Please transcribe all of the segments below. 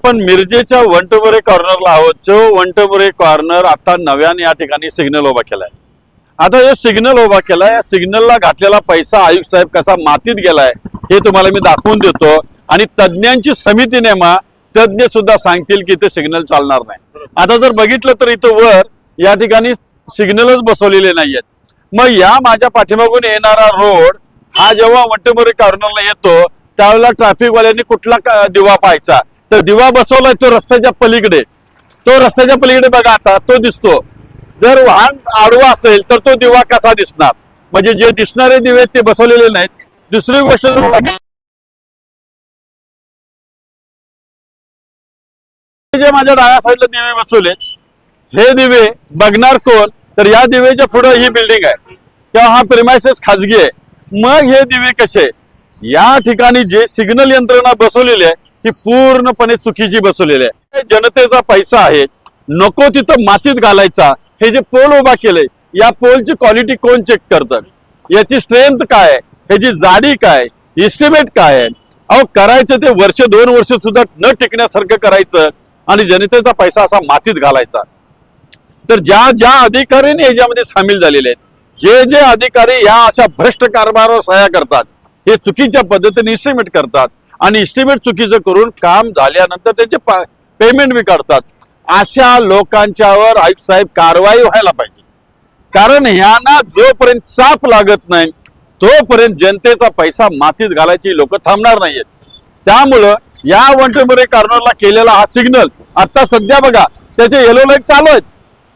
आपण मिरजेच्या वंटमोरे कॉर्नरला आहोत. जो वंटमोरे कॉर्नर आता नव्याने या ठिकाणी सिग्नल उभा केलाय. आता हे सिग्नल उभा केलाय, या सिग्नलला घातलेला पैसा आयुक्त साहेब कसा मातीत गेलाय हे तुम्हाला मी दाखवून देतो. आणि तज्ञांची समिती नेमा, तज्ञ सुद्धा सांगतील की ते सिग्नल चालणार नाही. आता जर बघितलं तर इथं वर या ठिकाणी सिग्नलच बसवलेले नाहीयेत. मग या माझ्या पाठीमागून येणारा रोड हा जेव्हा वंटमोरे कॉर्नरला येतो त्यावेळेला ट्रॅफिकवाल्यांनी कुठला दिवा पाहायचा, तर दिवा बसवलाय तो रस्त्याच्या पलीकडे. तो रस्त्याच्या पलीकडे बघा, आता तो दिसतो. जर वाहन आडवा असेल तर तो दिवा कसा दिसणार, म्हणजे जे दिसणारे दिवे ते बसवलेले नाहीत. दुसरी गोष्ट, जे माझ्या डाव्या साईडला दिवे बसवले, हे दिवे बघणार कोण, तर या दिवेच्या पुढे ही बिल्डिंग आहे किंवा हा प्रिमायसेस खाजगी आहे. मग हे दिवे कसे, या ठिकाणी जे सिग्नल यंत्रणा बसवलेली आहे ही पूर्णपणे चुकीची बसवलेली आहे. जनतेचा पैसा आहे, नको तिथं मातीत घालायचा. हे जे पोल उभा केलंय, या पोलची क्वालिटी कोण चेक करतं, याची स्ट्रेंथ काय आहे, ह्याची जाडी काय, इस्टिमेट काय आहे. अहो करायचं ते वर्ष 2 वर्ष सुद्धा न टिकण्यासारखं करायचं आणि जनतेचा पैसा असा मातीत घालायचा. तर ज्या ज्या अधिकाऱ्यांनी याच्यामध्ये सामील झालेले आहेत, जे जे अधिकारी या अशा भ्रष्ट कारभारावर सह्या करतात, हे चुकीच्या पद्धतीने इस्टिमेट करतात आणि इस्टिमेट चुकीचं करून काम झाल्यानंतर त्याचे पेमेंट बी काढतात. अशा लोकांच्यावर आयुक्त साहेब कारवाई व्हायला पाहिजे. कारण ह्यांना जोपर्यंत साप लागत नाही तोपर्यंत जनतेचा पैसा मातीत घालायची लोक थांबणार नाहीयेत. त्यामुळं या वंटमोरे कॉर्नरला केलेला हा सिग्नल आता सध्या बघा त्याचे येलो लाईट चालू आहेत,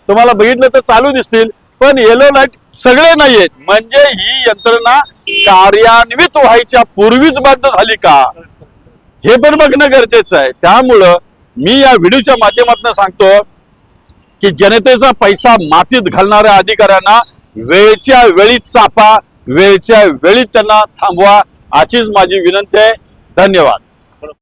तुम्हाला बघितलं तर चालू दिसतील, पण येलो लाईट सगळे नाहीयेत. म्हणजे ही यंत्रणा कार्यान्वित व्हायच्या पूर्वीच बंद झाली का, हे पण बघणं गरजेचं आहे. त्यामुळं मी या व्हिडिओच्या माध्यमातून सांगतो की जनतेचा पैसा मातीत घालणाऱ्या अधिकाऱ्यांना वेळच्या वेळी चापा, वेळच्या वेळी त्यांना थांबवा, अशीच माझी विनंती आहे. धन्यवाद.